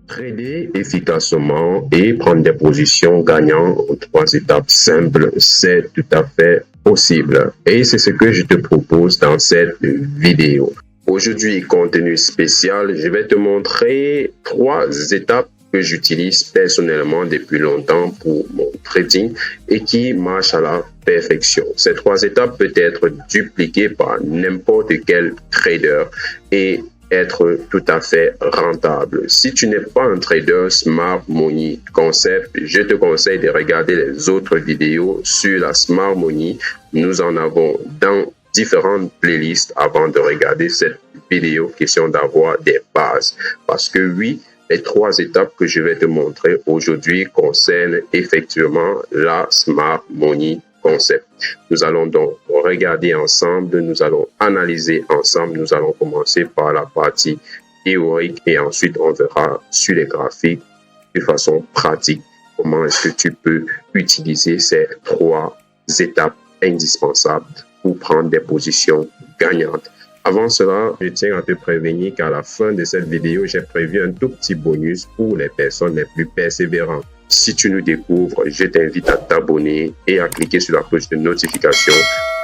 Trader efficacement et prendre des positions gagnantes en 3 étapes simples, c'est tout à fait possible. Et c'est ce que je te propose dans cette vidéo. Aujourd'hui, contenu spécial, je vais te montrer 3 étapes que j'utilise personnellement depuis longtemps pour mon trading et qui marchent à la perfection. Ces 3 étapes peuvent être dupliquées par n'importe quel trader et être tout à fait rentable. Si tu n'es pas un trader Smart Money Concept, je te conseille de regarder les autres vidéos sur la Smart Money. Nous en avons dans différentes playlists avant de regarder cette vidéo, question d'avoir des bases. Parce que oui, les 3 étapes que je vais te montrer aujourd'hui concernent effectivement la Smart Money Concept. Nous allons donc regarder ensemble, nous allons analyser ensemble, nous allons commencer par la partie théorique et ensuite on verra sur les graphiques de façon pratique comment est-ce que tu peux utiliser ces 3 étapes indispensables pour prendre des positions gagnantes. Avant cela, je tiens à te prévenir qu'à la fin de cette vidéo, j'ai prévu un tout petit bonus pour les personnes les plus persévérantes. Si tu nous découvres, je t'invite à t'abonner et à cliquer sur la cloche de notification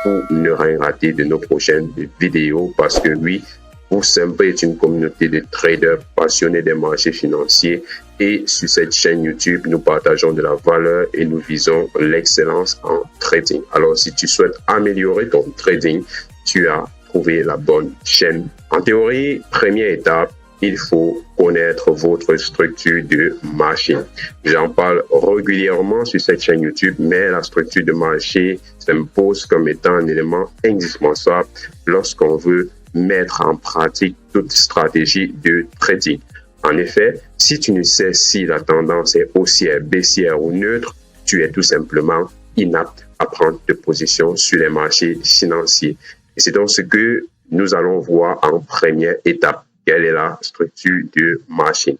pour ne rien rater de nos prochaines vidéos parce que oui, Boursimple est une communauté de traders passionnés des marchés financiers et sur cette chaîne YouTube, nous partageons de la valeur et nous visons l'excellence en trading. Alors, si tu souhaites améliorer ton trading, tu as trouvé la bonne chaîne. En théorie, première étape, il faut connaître votre structure de marché. J'en parle régulièrement sur cette chaîne YouTube, mais la structure de marché s'impose comme étant un élément indispensable lorsqu'on veut mettre en pratique toute stratégie de trading. En effet, si tu ne sais si la tendance est haussière, baissière ou neutre, tu es tout simplement inapte à prendre de position sur les marchés financiers. Et c'est donc ce que nous allons voir en première étape. Quelle est la structure de marché?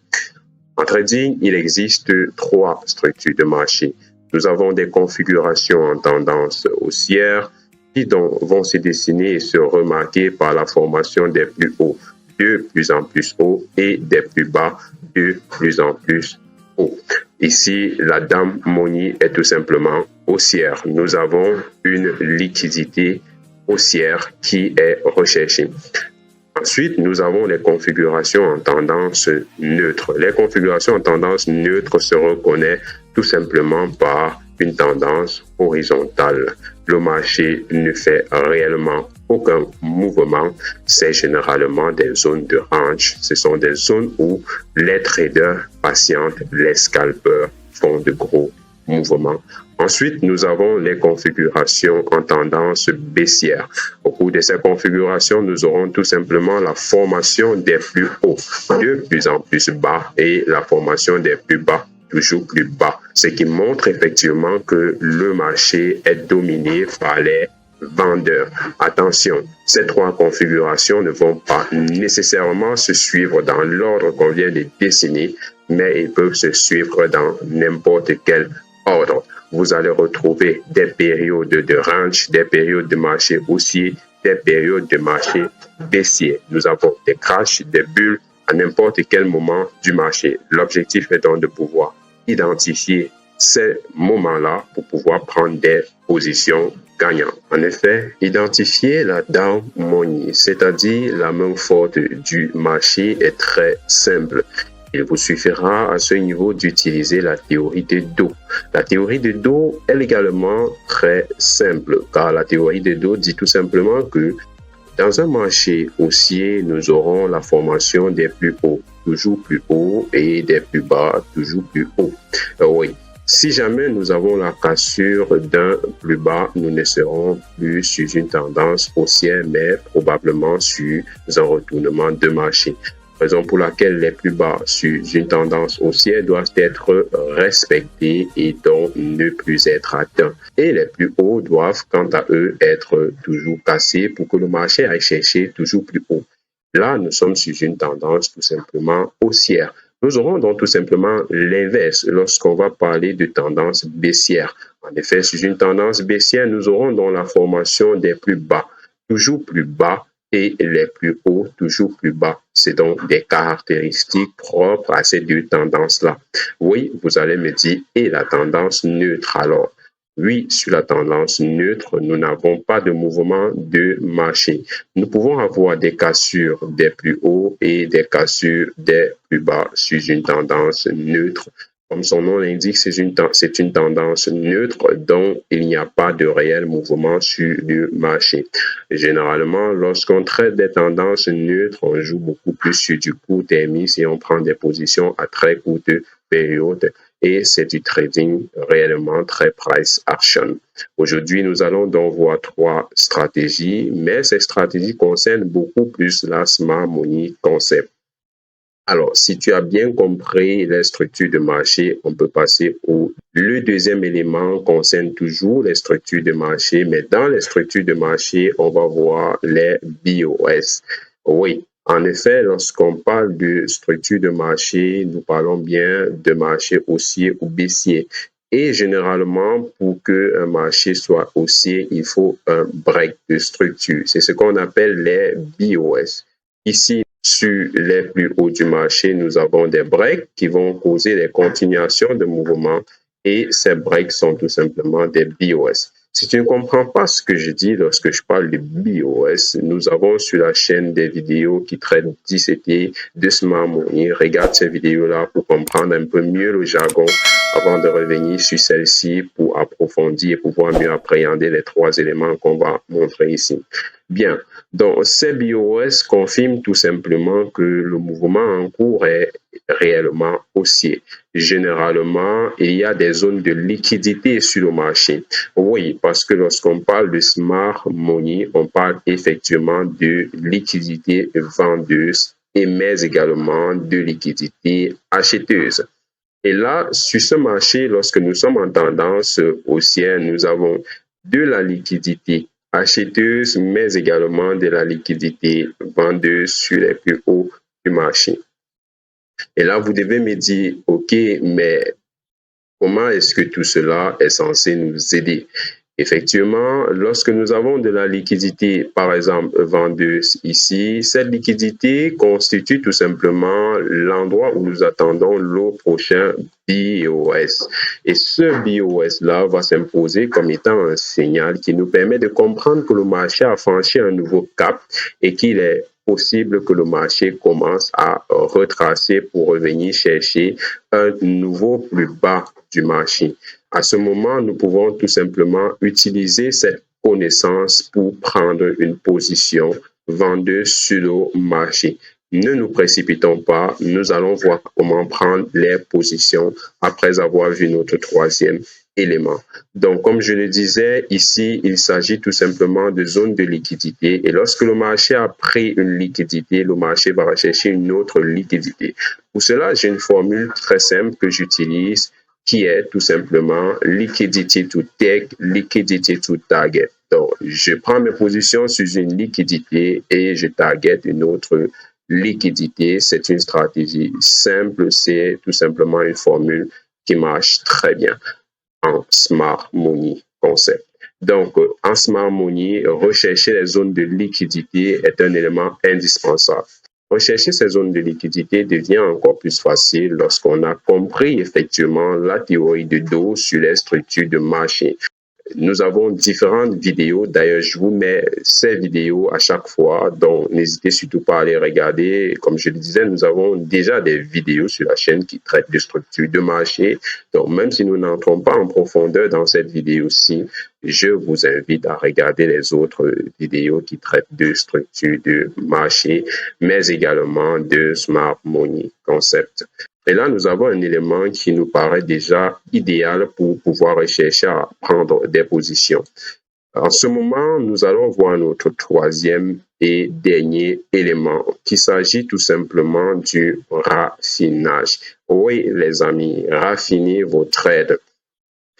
En trading, il existe 3 structures de marché. Nous avons des configurations en tendance haussière qui vont se dessiner et se remarquer par la formation des plus hauts de plus en plus hauts et des plus bas de plus en plus hauts. Ici, la dame Money est tout simplement haussière. Nous avons une liquidité haussière qui est recherchée. Ensuite, nous avons les configurations en tendance neutre. Les configurations en tendance neutre se reconnaissent tout simplement par une tendance horizontale. Le marché ne fait réellement aucun mouvement. C'est généralement des zones de range. Ce sont des zones où les traders patientent, les scalpers font de gros mouvements. Ensuite, nous avons les configurations en tendance baissière. Au cours de ces configurations, nous aurons tout simplement la formation des plus hauts de plus en plus bas et la formation des plus bas toujours plus bas, ce qui montre effectivement que le marché est dominé par les vendeurs. Attention, ces 3 configurations ne vont pas nécessairement se suivre dans l'ordre qu'on vient de dessiner, mais ils peuvent se suivre dans n'importe quel ordre. Vous allez retrouver des périodes de range, des périodes de marché haussier, des périodes de marché baissier. Nous avons des crashs, des bulles à n'importe quel moment du marché. L'objectif est donc de pouvoir identifier ces moments-là pour pouvoir prendre des positions gagnantes. En effet, identifier la down money, c'est-à-dire la main forte du marché, est très simple. Il vous suffira à ce niveau d'utiliser la théorie de dos. La théorie de dos est également très simple, car la théorie de dos dit tout simplement que dans un marché haussier, nous aurons la formation des plus hauts, toujours plus hauts, et des plus bas, toujours plus hauts. Oui, si jamais nous avons la cassure d'un plus bas, nous ne serons plus sur une tendance haussière, mais probablement sur un retournement de marché. Raison pour laquelle les plus bas sur une tendance haussière doivent être respectés et donc ne plus être atteints. Et les plus hauts doivent, quant à eux, être toujours cassés pour que le marché aille chercher toujours plus haut. Là, nous sommes sur une tendance tout simplement haussière. Nous aurons donc tout simplement l'inverse lorsqu'on va parler de tendance baissière. En effet, sur une tendance baissière, nous aurons donc la formation des plus bas, toujours plus bas, et les plus hauts, toujours plus bas. C'est donc des caractéristiques propres à ces deux tendances-là. Oui, vous allez me dire, et la tendance neutre alors? Oui, sur la tendance neutre, nous n'avons pas de mouvement de marché. Nous pouvons avoir des cassures des plus hauts et des cassures des plus bas sur une tendance neutre. Comme son nom l'indique, c'est une tendance neutre dont il n'y a pas de réel mouvement sur le marché. Généralement, lorsqu'on traite des tendances neutres, on joue beaucoup plus sur du court terme et on prend des positions à très courte période. Et c'est du trading réellement très price action. Aujourd'hui, nous allons donc voir trois stratégies, mais ces stratégies concernent beaucoup plus la Smart Money concept. Alors, si tu as bien compris les structures de marché, on peut passer au... Le deuxième élément concerne toujours les structures de marché, mais dans les structures de marché, on va voir les BOS. Oui, en effet, lorsqu'on parle de structure de marché, nous parlons bien de marché haussier ou baissier. Et généralement, pour qu'un marché soit haussier, il faut un break de structure. C'est ce qu'on appelle les BOS. Ici, sur les plus hauts du marché, nous avons des breaks qui vont causer des continuations de mouvements et ces breaks sont tout simplement des BOS. Si tu ne comprends pas ce que je dis lorsque je parle de BOS, nous avons sur la chaîne des vidéos qui traitent d'ICT, de Smart Money. Regarde ces vidéos-là pour comprendre un peu mieux le jargon avant de revenir sur celle-ci pour approfondir et pouvoir mieux appréhender les trois éléments qu'on va montrer ici. Bien, donc ces BOS confirment tout simplement que le mouvement en cours est réellement haussier. Généralement, il y a des zones de liquidité sur le marché. Oui, parce que lorsqu'on parle de Smart Money, on parle effectivement de liquidité vendeuse et mais également de liquidité acheteuse. Et là, sur ce marché, lorsque nous sommes en tendance haussière, nous avons de la liquidité acheteuse, mais également de la liquidité vendeuse sur les plus hauts du marché. Et là, vous devez me dire, OK, mais comment est-ce que tout cela est censé nous aider? Effectivement, lorsque nous avons de la liquidité, par exemple, vendeuse ici, cette liquidité constitue tout simplement l'endroit où nous attendons le prochain BOS. Et ce BOS-là va s'imposer comme étant un signal qui nous permet de comprendre que le marché a franchi un nouveau cap et qu'il est possible que le marché commence à retracer pour revenir chercher un nouveau plus bas du marché. À ce moment, nous pouvons tout simplement utiliser cette connaissance pour prendre une position vendeuse sur le marché. Ne nous précipitons pas, nous allons voir comment prendre les positions après avoir vu notre troisième élément. Donc, comme je le disais, ici, il s'agit tout simplement de zones de liquidité. Et lorsque le marché a pris une liquidité, le marché va rechercher une autre liquidité. Pour cela, j'ai une formule très simple que j'utilise qui est tout simplement liquidity to take, liquidity to target. Donc, je prends mes positions sur une liquidité et je target une autre liquidité. C'est une stratégie simple, c'est tout simplement une formule qui marche très bien en Smart Money concept. Donc, en Smart Money, rechercher les zones de liquidité est un élément indispensable. Rechercher ces zones de liquidité devient encore plus facile lorsqu'on a compris effectivement la théorie de Dow sur les structures de marché. Nous avons différentes vidéos. D'ailleurs, je vous mets ces vidéos à chaque fois. Donc, n'hésitez surtout pas à les regarder. Comme je le disais, nous avons déjà des vidéos sur la chaîne qui traitent de structures de marché. Donc, même si nous n'entrons pas en profondeur dans cette vidéo-ci, je vous invite à regarder les autres vidéos qui traitent de structures de marché, mais également de Smart Money concept. Et là, nous avons un élément qui nous paraît déjà idéal pour pouvoir rechercher à prendre des positions. En ce moment, nous allons voir notre troisième et dernier élément, qui s'agit tout simplement du raffinage. Oui, les amis, raffinez vos trades.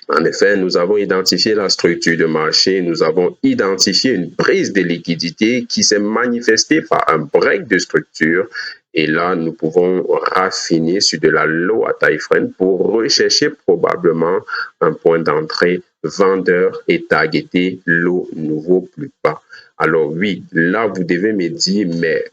En effet, nous avons identifié la structure de marché, nous avons identifié une prise de liquidité qui s'est manifestée par un break de structure. Et là, nous pouvons raffiner sur de la low à time frame pour rechercher probablement un point d'entrée vendeur et targeter le nouveau plus bas. Alors oui, là, vous devez me dire, mais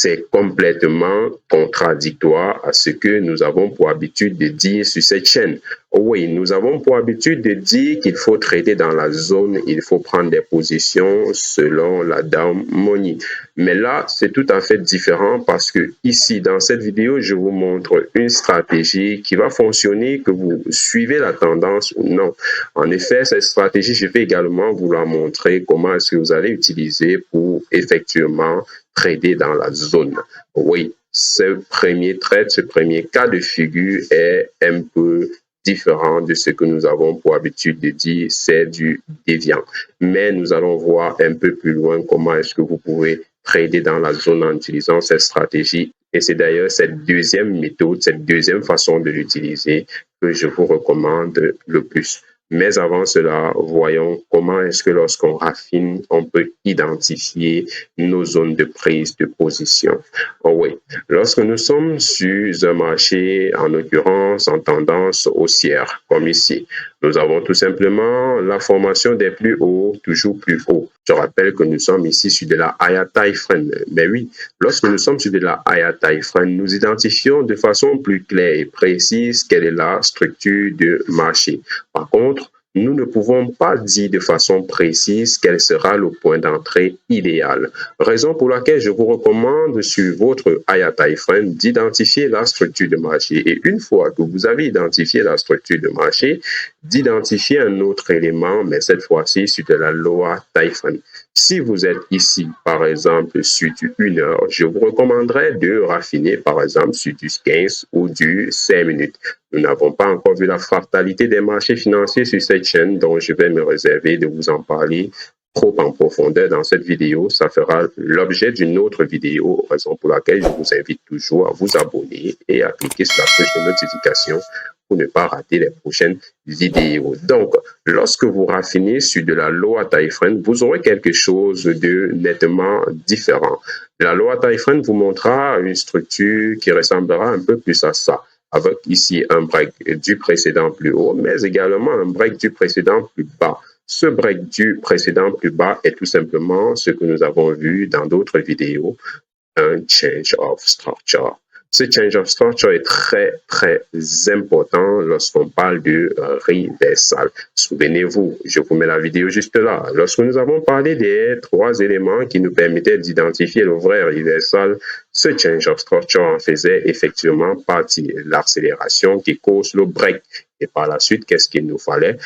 c'est complètement contradictoire à ce que nous avons pour habitude de dire sur cette chaîne. Oui, nous avons pour habitude de dire qu'il faut trader dans la zone, il faut prendre des positions selon la harmonie. Mais là, c'est tout à fait différent parce que ici, dans cette vidéo, je vous montre une stratégie qui va fonctionner, que vous suivez la tendance ou non. En effet, cette stratégie, je vais également vous la montrer comment est-ce que vous allez utiliser pour effectivement trader dans la zone. Oui, ce premier trade, ce premier cas de figure est un peu différent de ce que nous avons pour habitude de dire, c'est du déviant. Mais nous allons voir un peu plus loin comment est-ce que vous pouvez trader dans la zone en utilisant cette stratégie. Et c'est d'ailleurs cette deuxième méthode, cette deuxième façon de l'utiliser que je vous recommande le plus. Mais avant cela, voyons comment est-ce que lorsqu'on raffine, on peut identifier nos zones de prise de position. Oh oui, lorsque nous sommes sur un marché, en l'occurrence en tendance haussière, comme ici, nous avons tout simplement la formation des plus hauts, toujours plus haut. Je rappelle que nous sommes ici sur de la higher time frame. Mais oui, lorsque nous sommes sur de la higher time frame, nous identifions de façon plus claire et précise quelle est la structure de marché. Par contre, nous ne pouvons pas dire de façon précise quel sera le point d'entrée idéal. Raison pour laquelle je vous recommande sur votre higher time frame d'identifier la structure de marché. Et une fois que vous avez identifié la structure de marché, d'identifier un autre élément, mais cette fois-ci sur de la lower time frame. Si vous êtes ici, par exemple, sur du 1 heure, je vous recommanderais de raffiner, par exemple, sur du 15 ou du 5 minutes. Nous n'avons pas encore vu la fatalité des marchés financiers sur cette chaîne, donc je vais me réserver de vous en parler trop en profondeur dans cette vidéo. Ça fera l'objet d'une autre vidéo, raison pour laquelle je vous invite toujours à vous abonner et à cliquer sur la cloche de notification pour ne pas rater les prochaines vidéos. Donc, lorsque vous raffinez sur de la lower time frame, vous aurez quelque chose de nettement différent. La lower time frame vous montrera une structure qui ressemblera un peu plus à ça, avec ici un break du précédent plus haut, mais également un break du précédent plus bas. Ce break du précédent plus bas est tout simplement ce que nous avons vu dans d'autres vidéos, un change of structure. Ce change of structure est très, très important lorsqu'on parle de reversal. Souvenez-vous, je vous mets la vidéo juste là. Lorsque nous avons parlé des 3 éléments qui nous permettaient d'identifier le vrai reversal, ce change of structure en faisait effectivement partie. L'accélération qui cause le break. Et par la suite, qu'est-ce qu'il nous fallait?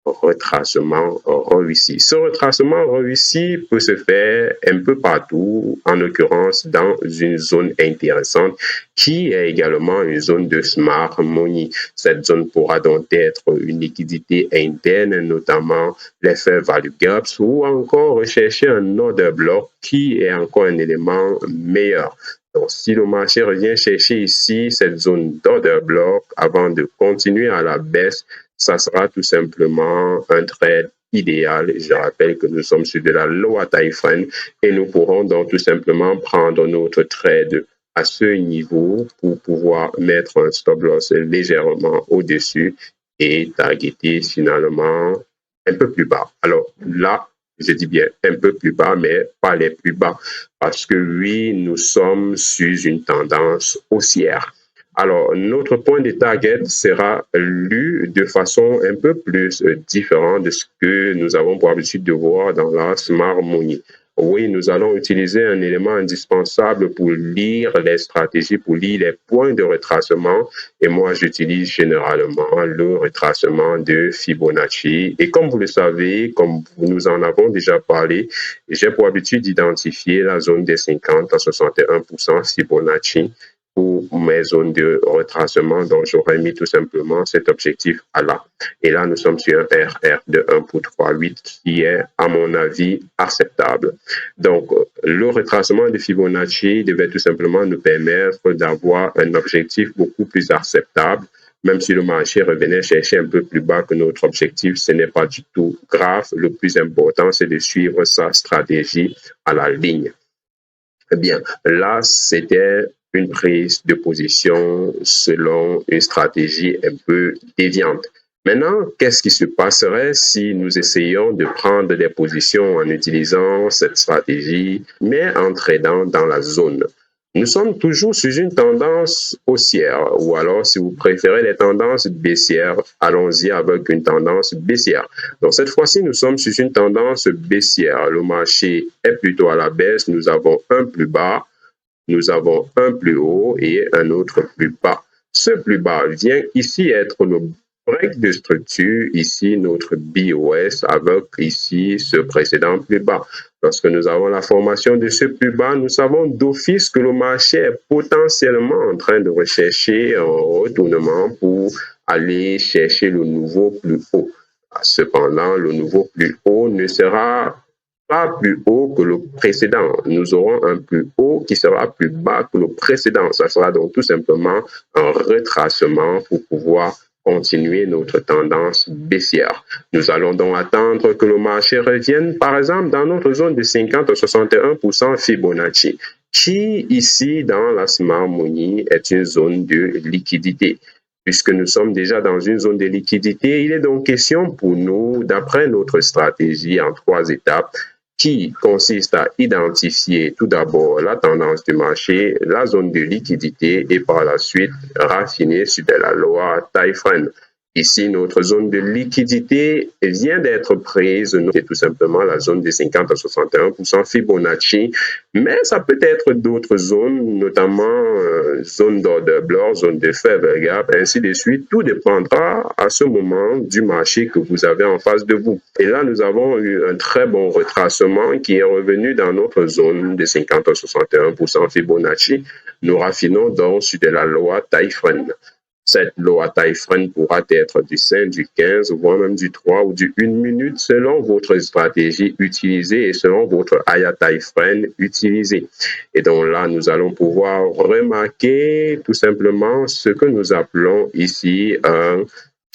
Retracement réussi. Ce retracement réussi peut se faire un peu partout, en l'occurrence dans une zone intéressante qui est également une zone de smart money. Cette zone pourra donc être une liquidité interne, notamment les fair value gaps, ou encore rechercher un order block qui est encore un élément meilleur. Donc, si le marché revient chercher ici cette zone d'order block avant de continuer à la baisse, ça sera tout simplement un trade idéal. Je rappelle que nous sommes sur de la lower time frame et nous pourrons donc tout simplement prendre notre trade à ce niveau pour pouvoir mettre un stop loss légèrement au-dessus et targeter finalement un peu plus bas. Alors là, je dis bien un peu plus bas, mais pas les plus bas, parce que oui, nous sommes sur une tendance haussière. Alors, notre point de target sera lu de façon un peu plus différente de ce que nous avons pour habitude de voir dans la Smart Money. Oui, nous allons utiliser un élément indispensable pour lire les stratégies, pour lire les points de retracement. Et moi, j'utilise généralement le retracement de Fibonacci. Et comme vous le savez, comme nous en avons déjà parlé, j'ai pour habitude d'identifier la zone des 50 à 61% Fibonacci pour mes zones de retracement. Donc, j'aurais mis tout simplement cet objectif à là. Et là, nous sommes sur un RR de 1 pour 3,8 qui est, à mon avis, acceptable. Donc, le retracement de Fibonacci devait tout simplement nous permettre d'avoir un objectif beaucoup plus acceptable. Même si le marché revenait chercher un peu plus bas que notre objectif, ce n'est pas du tout grave. Le plus important, c'est de suivre sa stratégie à la ligne. Eh bien, là, c'était une prise de position selon une stratégie un peu déviante. Maintenant, qu'est-ce qui se passerait si nous essayons de prendre des positions en utilisant cette stratégie, mais en tradant dans la zone? Nous sommes toujours sur une tendance haussière, ou alors si vous préférez les tendances baissières, allons-y avec une tendance baissière. Donc cette fois-ci, nous sommes sur une tendance baissière. Le marché est plutôt à la baisse. Nous avons un plus bas, nous avons un plus haut et un autre plus bas. Ce plus bas vient ici être le break de structure, ici notre BOS avec ici ce précédent plus bas. Lorsque nous avons la formation de ce plus bas, nous savons d'office que le marché est potentiellement en train de rechercher un retournement pour aller chercher le nouveau plus haut. Cependant, le nouveau plus haut ne sera pas plus haut que le précédent. Nous aurons un plus haut qui sera plus bas que le précédent. Ça sera donc tout simplement un retracement pour pouvoir continuer notre tendance baissière. Nous allons donc attendre que le marché revienne, par exemple, dans notre zone de 50 à 61% Fibonacci, qui ici dans la Smart Money est une zone de liquidité. Puisque nous sommes déjà dans une zone de liquidité, il est donc question pour nous, d'après notre stratégie en 3 étapes, qui consiste à identifier tout d'abord la tendance du marché, la zone de liquidité et par la suite raffiner sur de la loi Typhon. Ici, notre zone de liquidité vient d'être prise, c'est tout simplement la zone de 50 à 61% Fibonacci, mais ça peut être d'autres zones, notamment zone d'order block, zone de faible gap, ainsi de suite. Tout dépendra à ce moment du marché que vous avez en face de vous. Et là, nous avons eu un très bon retracement qui est revenu dans notre zone de 50 à 61% Fibonacci. Nous raffinons donc sur de la loi Typhon. Cette loi Typhon pourra être du 5, du 15, voire même du 3 ou du 1 minute selon votre stratégie utilisée et selon votre Aya Typhon utilisée. Et donc là, nous allons pouvoir remarquer tout simplement ce que nous appelons ici un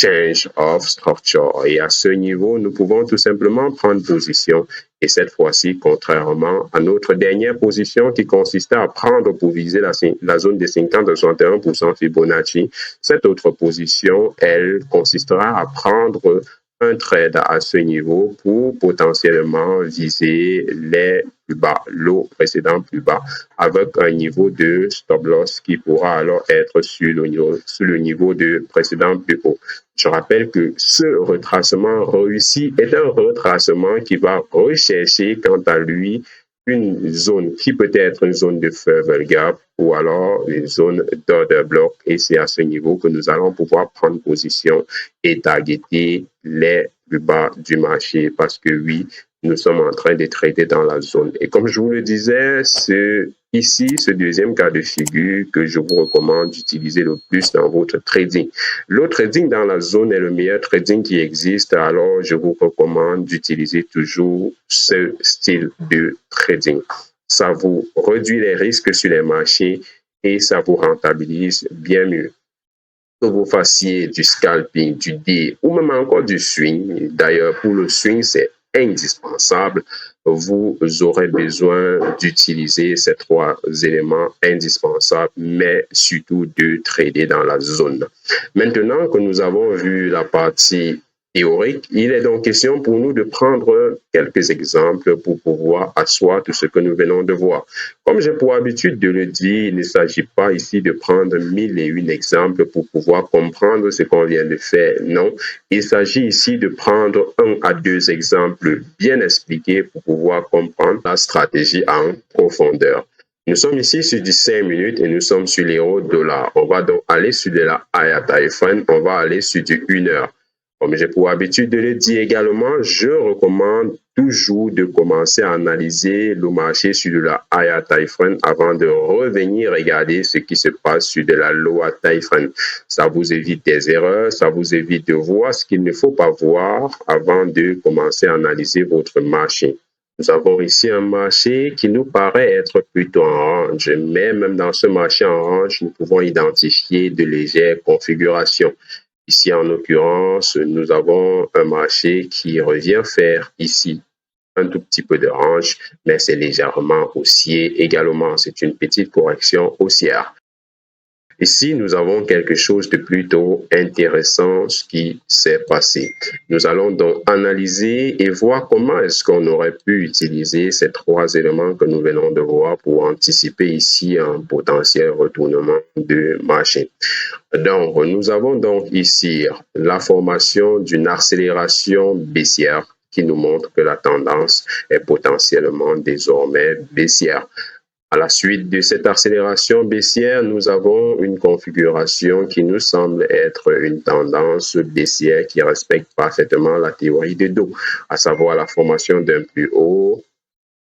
change of structure. Et à ce niveau, nous pouvons tout simplement prendre position. Et cette fois-ci, contrairement à notre dernière position qui consistait à prendre pour viser la zone des 50 à 61% Fibonacci, cette autre position, elle consistera à prendre un trade à ce niveau pour potentiellement viser les plus bas, l'eau précédent plus bas, avec un niveau de stop loss qui pourra alors être sur le niveau de précédent plus haut. Je rappelle que ce retracement réussi est un retracement qui va rechercher quant à lui une zone qui peut être une zone de faible gap ou alors une zone d'order block. Et c'est à ce niveau que nous allons pouvoir prendre position et targeter les plus bas du marché parce que oui, nous sommes en train de trader dans la zone. Et comme je vous le disais, c'est ici ce deuxième cas de figure que je vous recommande d'utiliser le plus dans votre trading. Le trading dans la zone est le meilleur trading qui existe, alors je vous recommande d'utiliser toujours ce style de trading. Ça vous réduit les risques sur les marchés et ça vous rentabilise bien mieux. Que vous fassiez du scalping, du day ou même encore du swing. D'ailleurs, pour le swing, c'est indispensable. Vous aurez besoin d'utiliser ces 3 éléments indispensables, mais surtout de trader dans la zone. Maintenant que nous avons vu la partie théorique, il est donc question pour nous de prendre quelques exemples pour pouvoir asseoir tout ce que nous venons de voir. Comme j'ai pour habitude de le dire, il ne s'agit pas ici de prendre 1001 exemples pour pouvoir comprendre ce qu'on vient de faire. Non, il s'agit ici de prendre 1 à 2 exemples bien expliqués pour pouvoir comprendre la stratégie en profondeur. Nous sommes ici sur du 5 minutes et nous sommes sur l'euro-dollar. On va donc aller sur de la Aya Typhon, on va aller sur du 1 heure. Comme j'ai pour habitude de le dire également, je recommande toujours de commencer à analyser le marché sur de la Aya Typhon avant de revenir regarder ce qui se passe sur de la Loa Typhon. Ça vous évite des erreurs, ça vous évite de voir ce qu'il ne faut pas voir avant de commencer à analyser votre marché. Nous avons ici un marché qui nous paraît être plutôt en range, mais même dans ce marché en range, nous pouvons identifier de légères configurations. Ici, en l'occurrence, nous avons un marché qui revient faire ici un tout petit peu de range, mais c'est légèrement haussier également. C'est une petite correction haussière. Ici, nous avons quelque chose de plutôt intéressant ce qui s'est passé. Nous allons donc analyser et voir comment est-ce qu'on aurait pu utiliser ces trois éléments que nous venons de voir pour anticiper ici un potentiel retournement de marché. Donc, nous avons donc ici la formation d'une accélération baissière qui nous montre que la tendance est potentiellement désormais baissière. À la suite de cette accélération baissière, nous avons une configuration qui nous semble être une tendance baissière qui respecte parfaitement la théorie de dos, à savoir la formation d'un plus haut,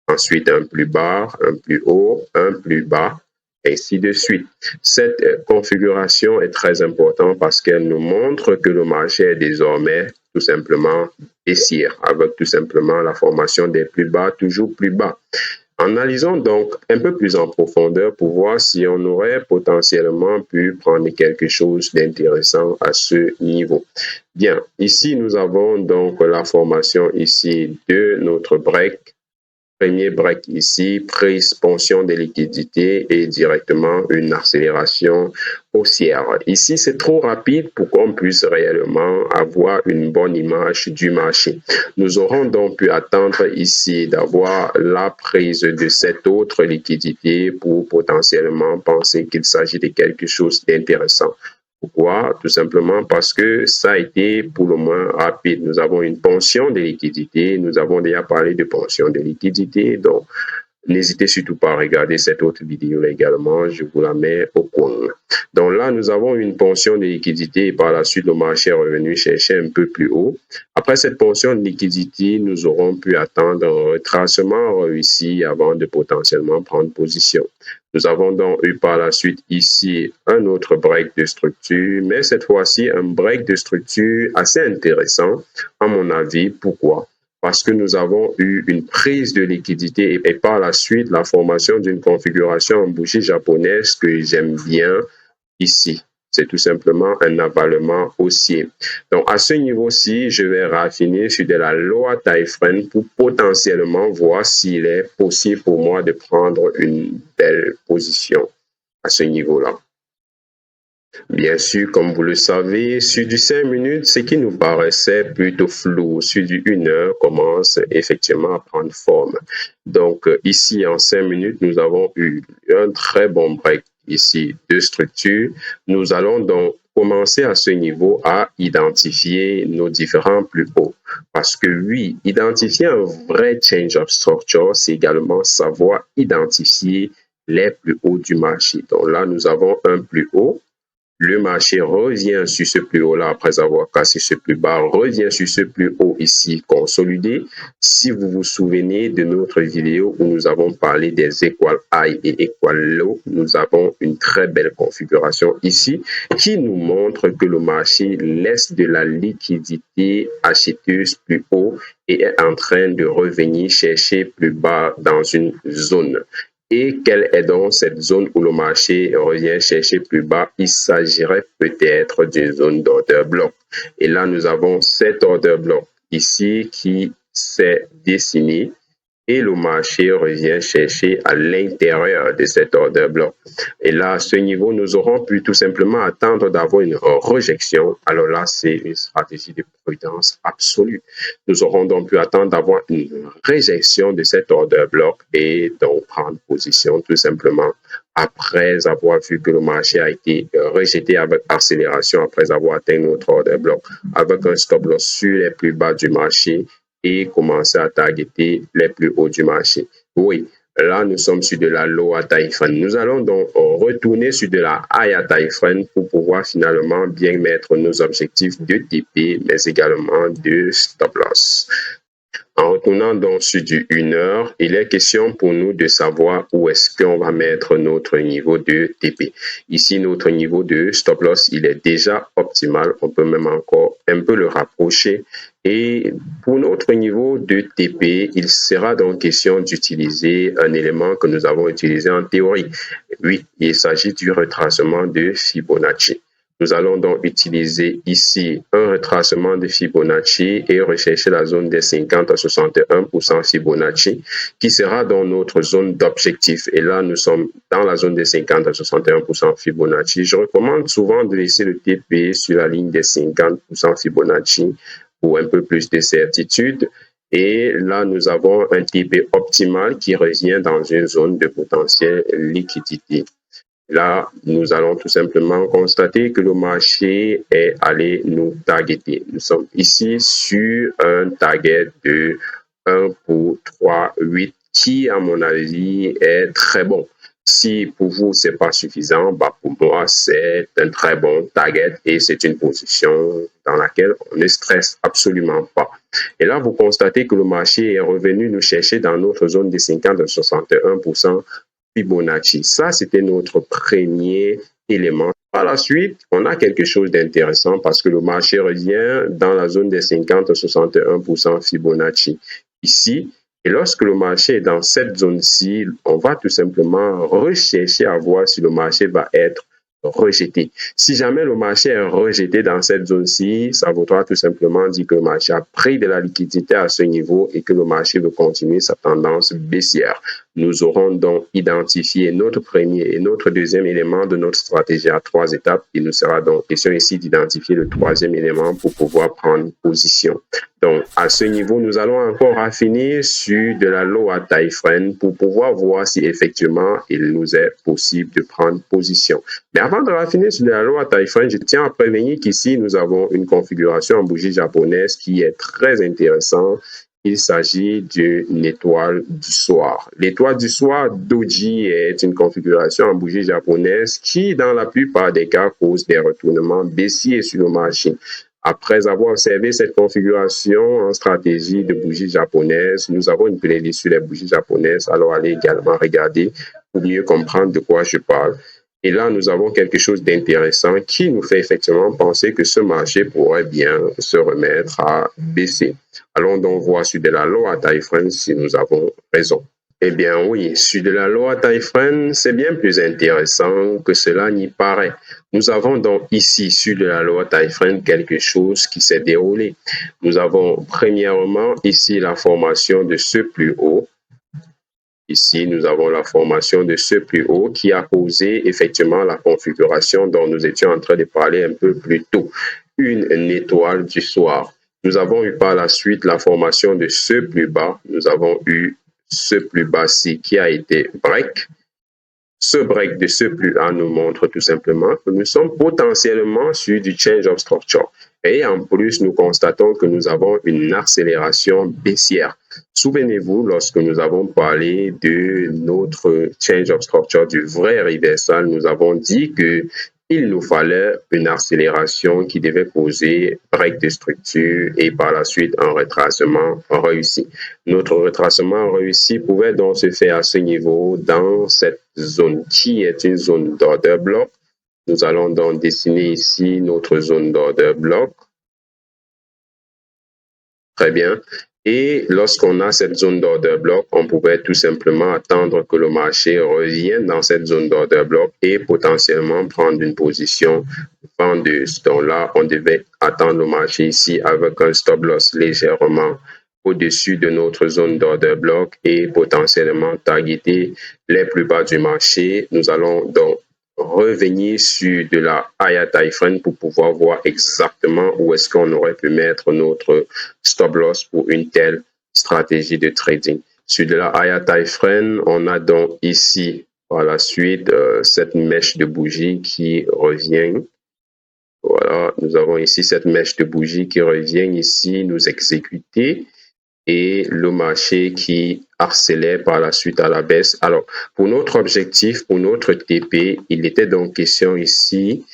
ensuite un plus bas, un plus haut, un plus bas, ainsi de suite. Cette configuration est très importante parce qu'elle nous montre que le marché est désormais tout simplement baissière, avec tout simplement la formation des plus bas, toujours plus bas. Analysons donc un peu plus en profondeur pour voir si on aurait potentiellement pu prendre quelque chose d'intéressant à ce niveau. Bien, ici nous avons donc la formation ici de notre break. Premier break ici, prise, ponction des liquidités et directement une accélération haussière. Ici, c'est trop rapide pour qu'on puisse réellement avoir une bonne image du marché. Nous aurons donc pu attendre ici d'avoir la prise de cette autre liquidité pour potentiellement penser qu'il s'agit de quelque chose d'intéressant. Pourquoi? Tout simplement parce que ça a été pour le moins rapide. Nous avons une pension de liquidité. Nous avons déjà parlé de pension de liquidité. Donc, n'hésitez surtout pas à regarder cette autre vidéo également, je vous la mets au coin. Donc là, nous avons une pension de liquidité et par la suite, le marché est revenu chercher un peu plus haut. Après cette pension de liquidité, nous aurons pu attendre un retracement réussi avant de potentiellement prendre position. Nous avons donc eu par la suite ici un autre break de structure, mais cette fois-ci un break de structure assez intéressant à mon avis. Pourquoi? Parce que nous avons eu une prise de liquidité et par la suite la formation d'une configuration en bougie japonaise que j'aime bien ici. C'est tout simplement un avalement haussier. Donc, à ce niveau-ci, je vais raffiner sur de la lower time frame pour potentiellement voir s'il est possible pour moi de prendre une belle position à ce niveau-là. Bien sûr, comme vous le savez, sur du 5 minutes, ce qui nous paraissait plutôt flou, sur du 1 heure, commence effectivement à prendre forme. Donc, ici, en 5 minutes, nous avons eu un très bon break ici de structure. Nous allons donc commencer à ce niveau à identifier nos différents plus hauts. Parce que oui, identifier un vrai change of structure, c'est également savoir identifier les plus hauts du marché. Donc là, nous avons un plus haut. Le marché revient sur ce plus haut là après avoir cassé ce plus bas, revient sur ce plus haut ici consolidé. Si vous vous souvenez de notre vidéo où nous avons parlé des equal high et equal low, nous avons une très belle configuration ici qui nous montre que le marché laisse de la liquidité acheteuse plus haut et est en train de revenir chercher plus bas dans une zone. Et quelle est donc cette zone où le marché revient chercher plus bas? Il s'agirait peut-être d'une zone d'order bloc. Et là, nous avons cet order bloc ici qui s'est dessiné et le marché revient chercher à l'intérieur de cet order bloc. Et là, à ce niveau, nous aurons pu tout simplement attendre d'avoir une rejection. Alors là, c'est une stratégie de prudence absolue. Nous aurons donc pu attendre d'avoir une réjection de cet order bloc et donc prendre position tout simplement après avoir vu que le marché a été rejeté avec accélération, après avoir atteint notre order bloc, avec un stop loss sur les plus bas du marché et commencer à targeter les plus hauts du marché. Oui, là, nous sommes sur de la lower time frame. Nous allons donc retourner sur de la higher time frame pour pouvoir finalement bien mettre nos objectifs de TP, mais également de stop loss. En retournant donc sur du 1 heure, il est question pour nous de savoir où est-ce qu'on va mettre notre niveau de TP. Ici, notre niveau de stop loss, il est déjà optimal. On peut même encore un peu le rapprocher. Et pour notre niveau de TP, il sera donc question d'utiliser un élément que nous avons utilisé en théorie. Oui, il s'agit du retracement de Fibonacci. Nous allons donc utiliser ici un retracement de Fibonacci et rechercher la zone des 50 à 61% Fibonacci qui sera dans notre zone d'objectif. Et là, nous sommes dans la zone des 50 à 61% Fibonacci. Je recommande souvent de laisser le TP sur la ligne des 50% Fibonacci pour un peu plus de certitude. Et là, nous avons un TP optimal qui revient dans une zone de potentielle liquidité. Là, nous allons tout simplement constater que le marché est allé nous targeter. Nous sommes ici sur un target de 1 pour 3, 8 qui, à mon avis, est très bon. Si pour vous, ce n'est pas suffisant, bah pour moi, c'est un très bon target et c'est une position dans laquelle on ne stresse absolument pas. Et là, vous constatez que le marché est revenu nous chercher dans notre zone de 50 à 61% Fibonacci. Ça, c'était notre premier élément. Par la suite, on a quelque chose d'intéressant parce que le marché revient dans la zone des 50 à 61% Fibonacci ici. Et lorsque le marché est dans cette zone-ci, on va tout simplement rechercher à voir si le marché va être rejeté. Si jamais le marché est rejeté dans cette zone-ci, ça voudra tout simplement dire que le marché a pris de la liquidité à ce niveau et que le marché veut continuer sa tendance baissière. Nous aurons donc identifié notre premier et notre deuxième élément de notre stratégie à 3 étapes. Il nous sera donc question ici d'identifier le troisième élément pour pouvoir prendre position. Donc, à ce niveau, nous allons encore affiner sur de la lower time frame pour pouvoir voir si effectivement il nous est possible de prendre position. Mais avant de raffiner sur de la lower time frame, je tiens à prévenir qu'ici, nous avons une configuration en bougie japonaise qui est très intéressante. Il s'agit d'une étoile du soir. L'étoile du soir Doji est une configuration en bougie japonaise qui, dans la plupart des cas, cause des retournements baissiers sur le marché. Après avoir observé cette configuration en stratégie de bougies japonaises, nous avons une playlist sur les bougies japonaises. Alors, allez également regarder pour mieux comprendre de quoi je parle. Et là, nous avons quelque chose d'intéressant qui nous fait effectivement penser que ce marché pourrait bien se remettre à baisser. Allons donc voir sur de la lower time frame si nous avons raison. Eh bien oui, sur de la lower time frame, c'est bien plus intéressant que cela n'y paraît. Nous avons donc ici sur de la lower time frame quelque chose qui s'est déroulé. Nous avons premièrement ici la formation de ce plus haut. Ici, nous avons la formation de ce plus haut qui a causé effectivement la configuration dont nous étions en train de parler un peu plus tôt. Une étoile du soir. Nous avons eu par la suite la formation de ce plus bas. Nous avons eu ce plus bas-ci qui a été break. Ce break de ce plus haut nous montre tout simplement que nous sommes potentiellement sur du change of structure. Et en plus, nous constatons que nous avons une accélération baissière. Souvenez-vous, lorsque nous avons parlé de notre change of structure, du vrai reversal, nous avons dit que il nous fallait une accélération qui devait causer break de structure et par la suite un retracement réussi. Notre retracement réussi pouvait donc se faire à ce niveau dans cette zone qui est une zone d'order block. Nous allons donc dessiner ici notre zone d'order block. Très bien. Et lorsqu'on a cette zone d'order block, on pouvait tout simplement attendre que le marché revienne dans cette zone d'order block et potentiellement prendre une position vendeuse. Donc là, on devait attendre le marché ici avec un stop loss légèrement au-dessus de notre zone d'order block et potentiellement targeter les plus bas du marché. Nous allons donc revenir sur de la higher time frame pour pouvoir voir exactement où est-ce qu'on aurait pu mettre notre stop loss pour une telle stratégie de trading. Sur de la higher time frame, on a donc ici par la suite cette mèche de bougie qui revient. Voilà, nous avons ici cette mèche de bougie qui revient ici nous exécuter et le marché qui harcelait par la suite à la baisse. Alors, pour notre objectif, pour notre TP, il était donc question ici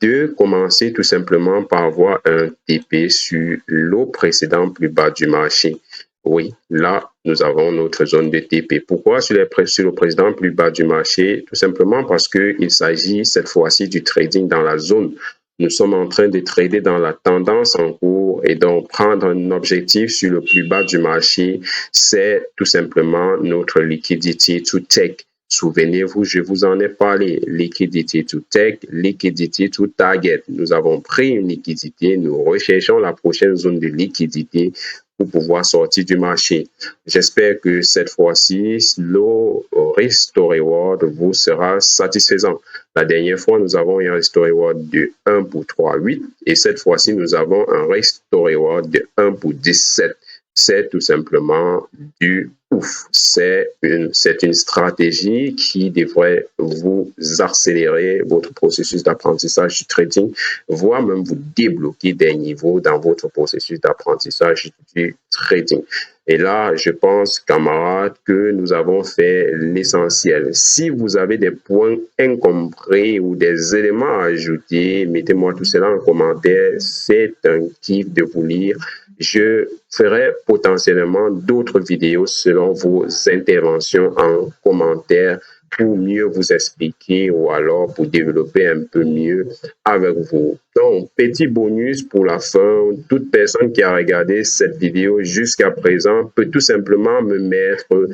de commencer tout simplement par avoir un TP sur l'eau précédent plus bas du marché. Oui, là, nous avons notre zone de TP. Pourquoi sur le précédent plus bas du marché? Tout simplement parce qu'il s'agit cette fois-ci du trading dans la zone. Nous sommes en train de trader dans la tendance en cours et donc prendre un objectif sur le plus bas du marché, c'est tout simplement notre liquidity to take. Souvenez-vous, je vous en ai parlé. Liquidity to take, liquidity to target. Nous avons pris une liquidité, nous recherchons la prochaine zone de liquidité pour pouvoir sortir du marché. J'espère que cette fois-ci, le risk to reward vous sera satisfaisant. La dernière fois, nous avons un risk to reward de 1 pour 3,8 et cette fois-ci, nous avons un risk to reward de 1 pour 17. C'est tout simplement du ouf. C'est une stratégie qui devrait vous accélérer votre processus d'apprentissage du trading, voire même vous débloquer des niveaux dans votre processus d'apprentissage du trading. Et là, je pense, camarades, que nous avons fait l'essentiel. Si vous avez des points incompris ou des éléments à ajouter, mettez-moi tout cela en commentaire. C'est un kiff de vous lire. Je ferai potentiellement d'autres vidéos selon vos interventions en commentaire pour mieux vous expliquer ou alors pour développer un peu mieux avec vous. Donc, petit bonus pour la fin, toute personne qui a regardé cette vidéo jusqu'à présent peut tout simplement me mettre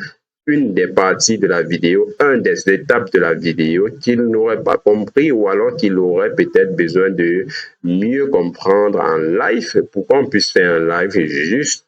une des parties de la vidéo, une des étapes de la vidéo qu'il n'aurait pas compris ou alors qu'il aurait peut-être besoin de mieux comprendre en live pour qu'on puisse faire un live juste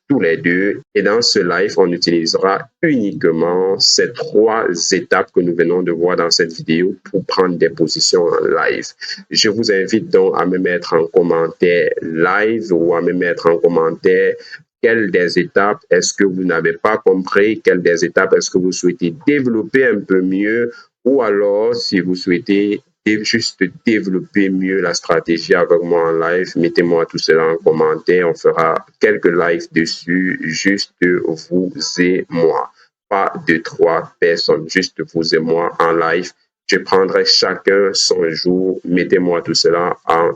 tous les deux. Et dans ce live, on utilisera uniquement ces 3 étapes que nous venons de voir dans cette vidéo pour prendre des positions en live. Je vous invite donc à me mettre en commentaire live ou à me mettre en commentaire quelles des étapes est-ce que vous n'avez pas compris, quelles des étapes est-ce que vous souhaitez développer un peu mieux, ou alors si vous souhaitez juste développer mieux la stratégie avec moi en live, mettez-moi tout cela en commentaire, on fera quelques lives dessus, juste vous et moi, pas de 3 personnes, juste vous et moi en live. Je prendrai chacun son jour, mettez-moi tout cela en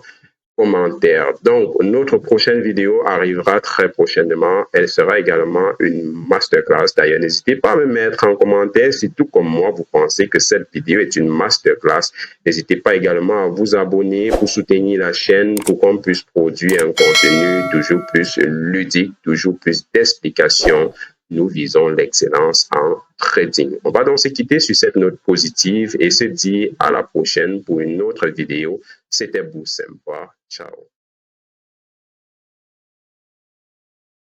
commentaires. Donc, notre prochaine vidéo arrivera très prochainement. Elle sera également une masterclass. D'ailleurs, n'hésitez pas à me mettre en commentaire si tout comme moi, vous pensez que cette vidéo est une masterclass. N'hésitez pas également à vous abonner pour soutenir la chaîne pour qu'on puisse produire un contenu toujours plus ludique, toujours plus d'explications. Nous visons l'excellence en trading. On va donc se quitter sur cette note positive et se dire à la prochaine pour une autre vidéo. C'était Boussympa. Ciao.